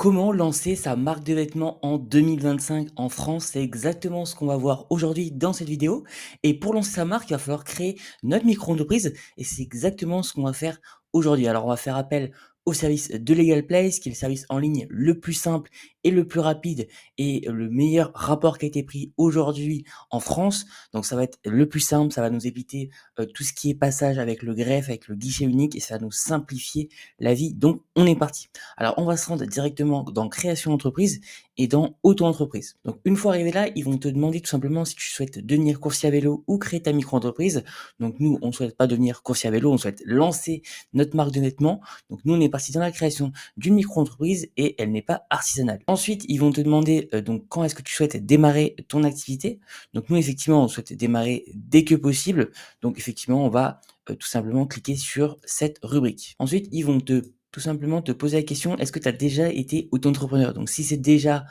Comment lancer sa marque de vêtements en 2025 en France? C'est exactement ce qu'on va voir aujourd'hui dans cette vidéo. Et pour lancer sa marque, il va falloir créer notre micro-entreprise et c'est exactement ce qu'on va faire aujourd'hui. Alors, on va faire appel au service de Legal Place, qui est le service en ligne le plus simple et le plus rapide et le meilleur rapport qui a été pris aujourd'hui en France. Donc, ça va être le plus simple, ça va nous éviter tout ce qui est passage avec le greffe, avec le guichet unique et ça va nous simplifier la vie. Donc, on est parti. Alors, on va se rendre directement dans création d'entreprise et dans auto-entreprise. Donc, une fois arrivé là, ils vont te demander tout simplement si tu souhaites devenir coursier à vélo ou créer ta micro-entreprise. Donc, nous, on ne souhaite pas devenir coursier à vélo, on souhaite lancer notre marque de vêtements. Donc, nous, on est parti dans la création d'une micro-entreprise et elle n'est pas artisanale. Ensuite, ils vont te demander donc quand est-ce que tu souhaites démarrer ton activité. Donc, nous, effectivement, on souhaite démarrer dès que possible. Donc, effectivement, on va tout simplement cliquer sur cette rubrique. Ensuite, ils vont tout simplement te poser la question, est-ce que tu as déjà été auto-entrepreneur? Donc si c'est déjà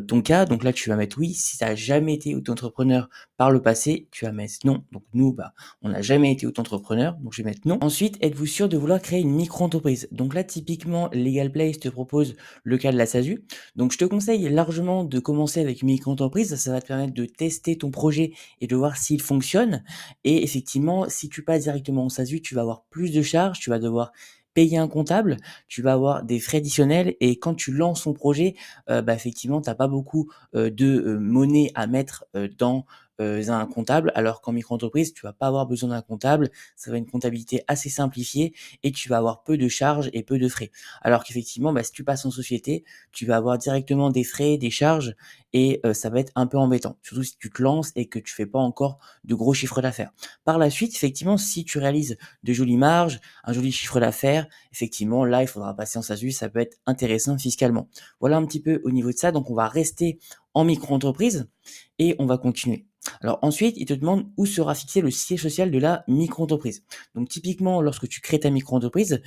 ton cas, donc là tu vas mettre oui. Si tu as jamais été auto-entrepreneur par le passé, tu vas mettre non. Donc nous, on n'a jamais été auto-entrepreneur, donc je vais mettre non. Ensuite, êtes-vous sûr de vouloir créer une micro-entreprise? Donc là, typiquement, Legal Place te propose le cas de la SASU. Donc je te conseille largement de commencer avec une micro-entreprise. Ça va te permettre de tester ton projet et de voir s'il fonctionne. Et effectivement, si tu passes directement en SASU, tu vas avoir plus de charges, tu vas devoir payer un comptable, tu vas avoir des frais additionnels et quand tu lances ton projet, effectivement, tu as pas beaucoup, monnaie à mettre, dans, un comptable. Alors qu'en micro-entreprise, tu vas pas avoir besoin d'un comptable. Ça va être une comptabilité assez simplifiée et tu vas avoir peu de charges et peu de frais. Alors qu'effectivement, si tu passes en société, tu vas avoir directement des frais, des charges et ça va être un peu embêtant. Surtout si tu te lances et que tu fais pas encore de gros chiffres d'affaires. Par la suite, effectivement, si tu réalises de jolies marges, un joli chiffre d'affaires, effectivement, là, il faudra passer en SASU, ça peut être intéressant fiscalement. Voilà un petit peu au niveau de ça. Donc, on va rester en micro-entreprise et on va continuer. Alors ensuite, il te demande où sera fixé le siège social de la micro-entreprise. Donc typiquement, lorsque tu crées ta micro-entreprise,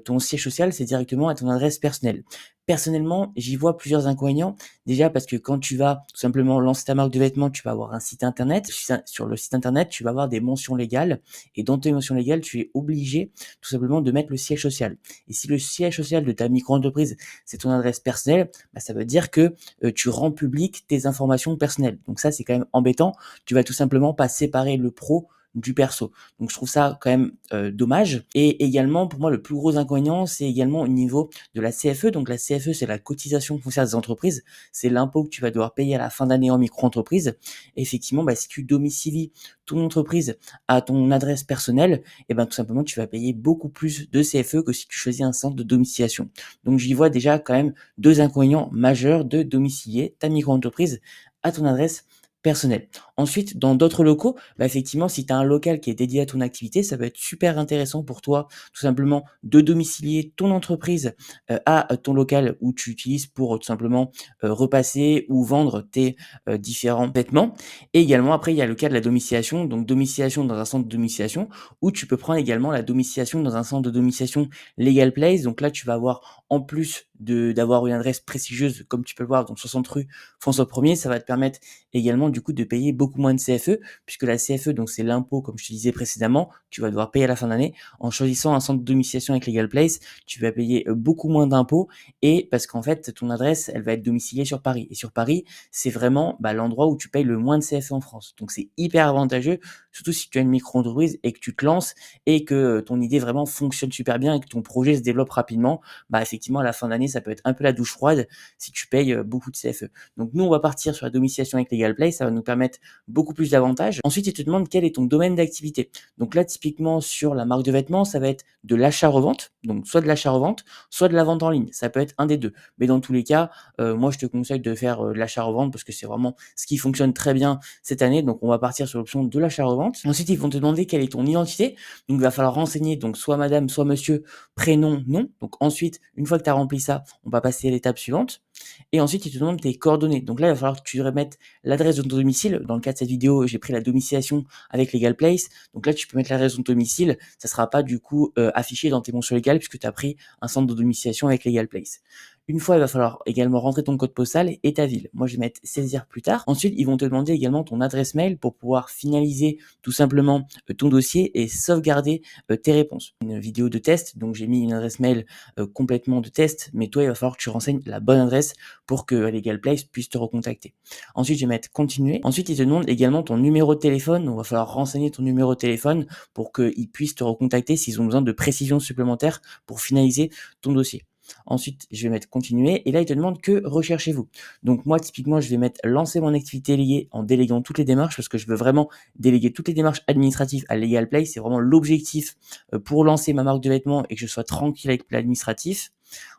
ton siège social, c'est directement à ton adresse personnelle. Personnellement, j'y vois plusieurs inconvénients. Déjà parce que quand tu vas tout simplement lancer ta marque de vêtements, tu vas avoir un site internet. Sur le site internet, tu vas avoir des mentions légales. Et dans tes mentions légales, tu es obligé tout simplement de mettre le siège social. Et si le siège social de ta micro-entreprise, c'est ton adresse personnelle, ça veut dire que tu rends public tes informations personnelles. Donc ça, c'est quand même embêtant. Tu vas tout simplement pas séparer le pro du perso. Donc je trouve ça quand même dommage. Et également, pour moi, le plus gros inconvénient, c'est également au niveau de la CFE. Donc la CFE, c'est la cotisation foncière des entreprises. C'est l'impôt que tu vas devoir payer à la fin d'année en micro-entreprise. Et effectivement, si tu domicilies ton entreprise à ton adresse personnelle, et tout simplement, tu vas payer beaucoup plus de CFE que si tu choisis un centre de domiciliation. Donc j'y vois déjà quand même deux inconvénients majeurs de domicilier ta micro-entreprise à ton adresse personnelle. Ensuite, dans d'autres locaux, effectivement, si tu as un local qui est dédié à ton activité, ça va être super intéressant pour toi, tout simplement, de domicilier ton entreprise à ton local où tu utilises pour tout simplement repasser ou vendre tes différents vêtements. Et également, après, il y a le cas de la domiciliation, donc domiciliation dans un centre de domiciliation, où tu peux prendre également la domiciliation dans un centre de domiciliation Legal Place. Donc là, tu vas avoir, en plus d'avoir une adresse prestigieuse, comme tu peux le voir, donc 60 rue François 1er, ça va te permettre également du coup de payer beaucoup moins de CFE, puisque la CFE, donc c'est l'impôt, comme je te disais précédemment, tu vas devoir payer à la fin d'année. En choisissant un centre de domiciliation avec Legal Place, tu vas payer beaucoup moins d'impôts, et parce qu'en fait, ton adresse, elle va être domiciliée sur Paris. Et sur Paris, c'est vraiment l'endroit où tu payes le moins de CFE en France. Donc c'est hyper avantageux, surtout si tu as une micro-entreprise et que tu te lances et que ton idée vraiment fonctionne super bien et que ton projet se développe rapidement. Effectivement, à la fin d'année, ça peut être un peu la douche froide si tu payes beaucoup de CFE. Donc nous, on va partir sur la domiciliation avec Legal Place, ça va nous permettre beaucoup plus d'avantages. Ensuite, il te demande quel est ton domaine d'activité. Donc là, typiquement sur la marque de vêtements, ça va être de l'achat-revente, donc soit de l'achat-revente, soit de la vente en ligne. Ça peut être un des deux. Mais dans tous les cas, moi, je te conseille de faire de l'achat-revente parce que c'est vraiment ce qui fonctionne très bien cette année. Donc on va partir sur l'option de l'achat-revente. Ensuite, ils vont te demander quelle est ton identité. Donc il va falloir renseigner donc soit madame, soit monsieur, prénom, nom. Donc ensuite, une fois que tu as rempli ça, on va passer à l'étape suivante. Et ensuite, il te demande tes coordonnées. Donc là, il va falloir que tu remettes l'adresse de ton domicile. Dans le cas de cette vidéo, j'ai pris la domiciliation avec Legal Place. Donc là, tu peux mettre l'adresse de ton domicile. Ça ne sera pas du coup affiché dans tes mentions légales puisque tu as pris un centre de domiciliation avec Legal Place. Une fois, il va falloir également rentrer ton code postal et ta ville. Moi, je vais mettre saisir plus tard. Ensuite, ils vont te demander également ton adresse mail pour pouvoir finaliser tout simplement ton dossier et sauvegarder tes réponses. Une vidéo de test, donc j'ai mis une adresse mail complètement de test, mais toi, il va falloir que tu renseignes la bonne adresse pour que Legal Place puisse te recontacter. Ensuite, je vais mettre continuer. Ensuite, ils te demandent également ton numéro de téléphone. Donc, il va falloir renseigner ton numéro de téléphone pour qu'ils puissent te recontacter s'ils ont besoin de précisions supplémentaires pour finaliser ton dossier. Ensuite, je vais mettre continuer et là, il te demande que recherchez-vous. Donc moi, typiquement, je vais mettre lancer mon activité liée en déléguant toutes les démarches parce que je veux vraiment déléguer toutes les démarches administratives à Legal Place. C'est vraiment l'objectif pour lancer ma marque de vêtements et que je sois tranquille avec l'administratif.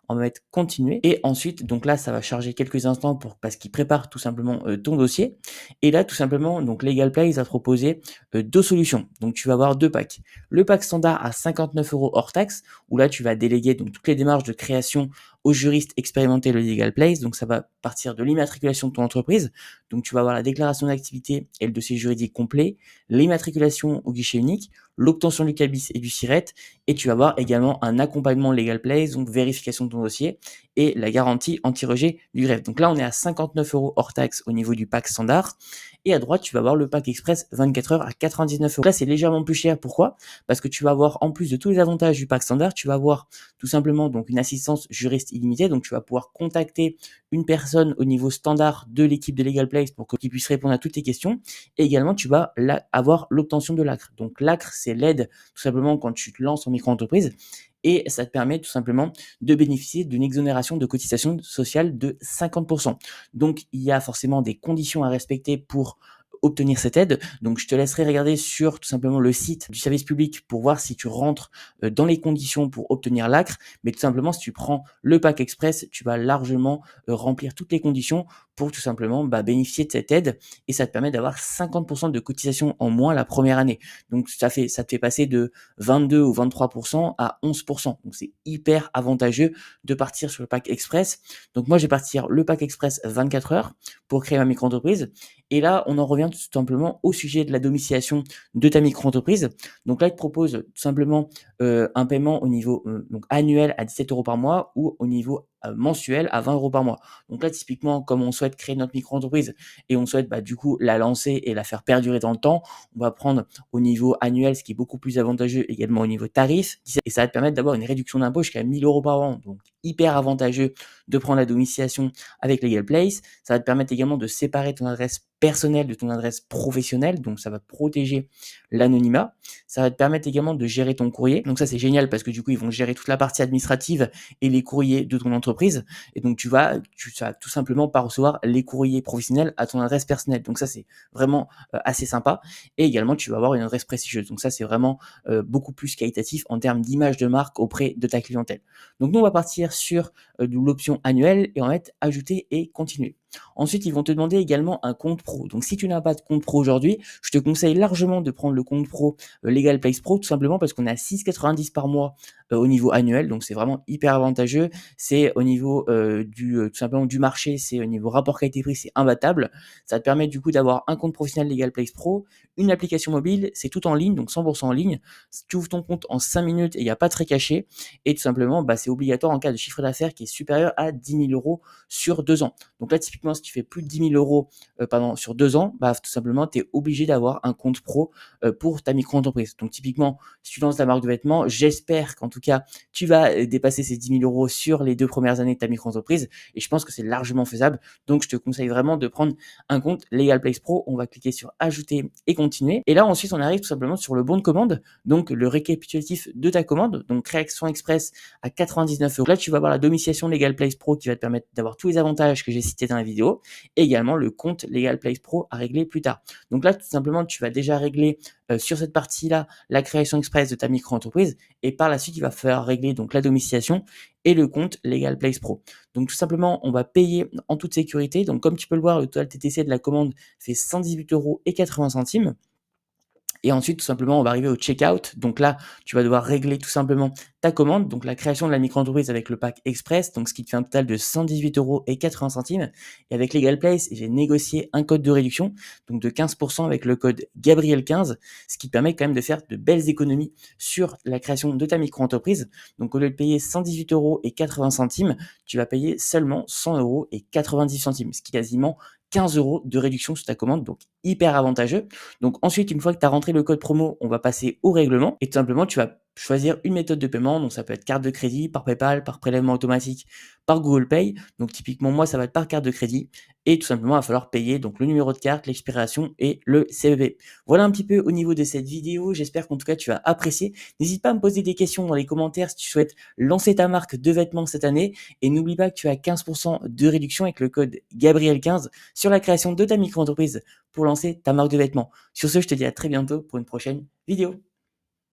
On va mettre continuer et ensuite donc là ça va charger quelques instants parce qu'il prépare tout simplement ton dossier et là tout simplement donc Legal Place va te proposer deux solutions. Donc tu vas avoir deux packs. Le pack standard à 59 € hors taxe où là tu vas déléguer donc toutes les démarches de création aux juristes expérimentés de Legal Place. Donc ça va partir de l'immatriculation de ton entreprise. Donc tu vas avoir la déclaration d'activité et le dossier juridique complet, l'immatriculation au guichet unique, l'obtention du CABIS et du SIRET et tu vas avoir également un accompagnement Legal Place, donc vérification de ton dossier et la garantie anti-rejet du greffe. Donc là, on est à 59 € hors taxe au niveau du pack standard. Et à droite, tu vas avoir le pack express 24 heures à 99 €. Là, c'est légèrement plus cher. Pourquoi? Parce que tu vas avoir, en plus de tous les avantages du pack standard, tu vas avoir tout simplement donc une assistance juriste illimitée. Donc, tu vas pouvoir contacter une personne au niveau standard de l'équipe de Legal Place pour qu'il puisse répondre à toutes tes questions. Et également, tu vas avoir l'obtention de l'ACRE. Donc, l'ACRE, c'est l'aide tout simplement quand tu te lances en micro-entreprise et ça te permet tout simplement de bénéficier d'une exonération de cotisation sociale de 50%. Donc, il y a forcément des conditions à respecter pour obtenir cette aide. Donc, je te laisserai regarder sur tout simplement le site du service public pour voir si tu rentres dans les conditions pour obtenir l'ACRE. Mais tout simplement, si tu prends le pack express, tu vas largement remplir toutes les conditions pour tout simplement bénéficier de cette aide et ça te permet d'avoir 50% de cotisation en moins la première année. Donc, ça te fait passer de 22 ou 23% à 11%. Donc, c'est hyper avantageux de partir sur le pack express. Donc, moi, je vais partir le pack express 24 heures pour créer ma micro-entreprise. Et là, on en revient tout simplement au sujet de la domiciliation de ta micro-entreprise. Donc là, il te propose tout simplement un paiement au niveau donc annuel à 17 € par mois ou au niveau mensuel à 20 € par mois. Donc là, typiquement, comme on souhaite créer notre micro-entreprise et on souhaite du coup la lancer et la faire perdurer dans le temps, on va prendre au niveau annuel, ce qui est beaucoup plus avantageux également au niveau tarif. Et ça va te permettre d'avoir une réduction d'impôt jusqu'à 1 000 € par an. Donc hyper avantageux de prendre la domiciliation avec Legal Place. Ça va te permettre également de séparer ton adresse personnelle de ton adresse professionnelle. Donc ça va protéger l'anonymat. Ça va te permettre également de gérer ton courrier. Donc ça, c'est génial parce que du coup, ils vont gérer toute la partie administrative et les courriers de ton entreprise. Et donc, tu vas tout simplement pas recevoir les courriers professionnels à ton adresse personnelle. Donc ça, c'est vraiment assez sympa. Et également, tu vas avoir une adresse prestigieuse. Donc ça, c'est vraiment beaucoup plus qualitatif en termes d'image de marque auprès de ta clientèle. Donc nous, on va partir sur l'option annuelle et on va mettre ajouter et continuer. Ensuite, ils vont te demander également un compte pro. Donc, si tu n'as pas de compte pro aujourd'hui, je te conseille largement de prendre le compte pro Legal Place Pro, tout simplement parce qu'on est à 6,90 par mois au niveau annuel. Donc, c'est vraiment hyper avantageux. C'est au niveau tout simplement du marché, c'est au niveau rapport qualité-prix, c'est imbattable. Ça te permet du coup d'avoir un compte professionnel Legal Place Pro, une application mobile, c'est tout en ligne, donc 100% en ligne. Tu ouvres ton compte en 5 minutes et il n'y a pas de frais cachés. Et tout simplement, c'est obligatoire en cas de chiffre d'affaires qui est supérieur à 10 000 € sur 2 ans. Donc là, typiquement, si tu fais plus de 10 000 € sur 2 ans, tout simplement, tu es obligé d'avoir un compte pro pour ta micro-entreprise. Donc typiquement, si tu lances ta marque de vêtements, j'espère qu'en tout cas, tu vas dépasser ces 10 000 € sur les 2 premières années de ta micro-entreprise et je pense que c'est largement faisable. Donc je te conseille vraiment de prendre un compte Legal Place Pro. On va cliquer sur ajouter et continuer. Et là, ensuite, on arrive tout simplement sur le bon de commande, donc le récapitulatif de ta commande, donc création express à 99 €. Là, tu vas avoir la domiciliation Legal Place Pro qui va te permettre d'avoir tous les avantages que j'ai cités dans la vidéo et également le compte Legal Place Pro à régler plus tard. Donc là, tout simplement, tu vas déjà régler sur cette partie-là la création express de ta micro-entreprise et par la suite, il va falloir régler donc la domiciliation et le compte Legal Place Pro. Donc tout simplement, on va payer en toute sécurité. Donc comme tu peux le voir, le total TTC de la commande fait 118,80 € Et ensuite, tout simplement, on va arriver au checkout. Donc là, tu vas devoir régler tout simplement ta commande, donc la création de la micro-entreprise avec le pack express, donc ce qui te fait un total de 118,80 €. Et avec Legal Place, j'ai négocié un code de réduction, donc de 15% avec le code Gabriel15, ce qui te permet quand même de faire de belles économies sur la création de ta micro-entreprise. Donc au lieu de payer 118,80 €, tu vas payer seulement 100,90 €, ce qui est quasiment 15 € de réduction sur ta commande, donc hyper avantageux. Donc ensuite, une fois que tu as rentré le code promo, on va passer au règlement et tout simplement, tu vas choisir une méthode de paiement. Donc ça peut être carte de crédit, par PayPal, par prélèvement automatique, par Google Pay. Donc typiquement, moi, ça va être par carte de crédit et tout simplement, il va falloir payer donc le numéro de carte, l'expiration et le CVV. Voilà un petit peu au niveau de cette vidéo. J'espère qu'en tout cas, tu as apprécié. N'hésite pas à me poser des questions dans les commentaires si tu souhaites lancer ta marque de vêtements cette année. Et n'oublie pas que tu as 15% de réduction avec le code Gabriel15 sur la création de ta micro-entreprise pour lancer ta marque de vêtements. Sur ce, je te dis à très bientôt pour une prochaine vidéo.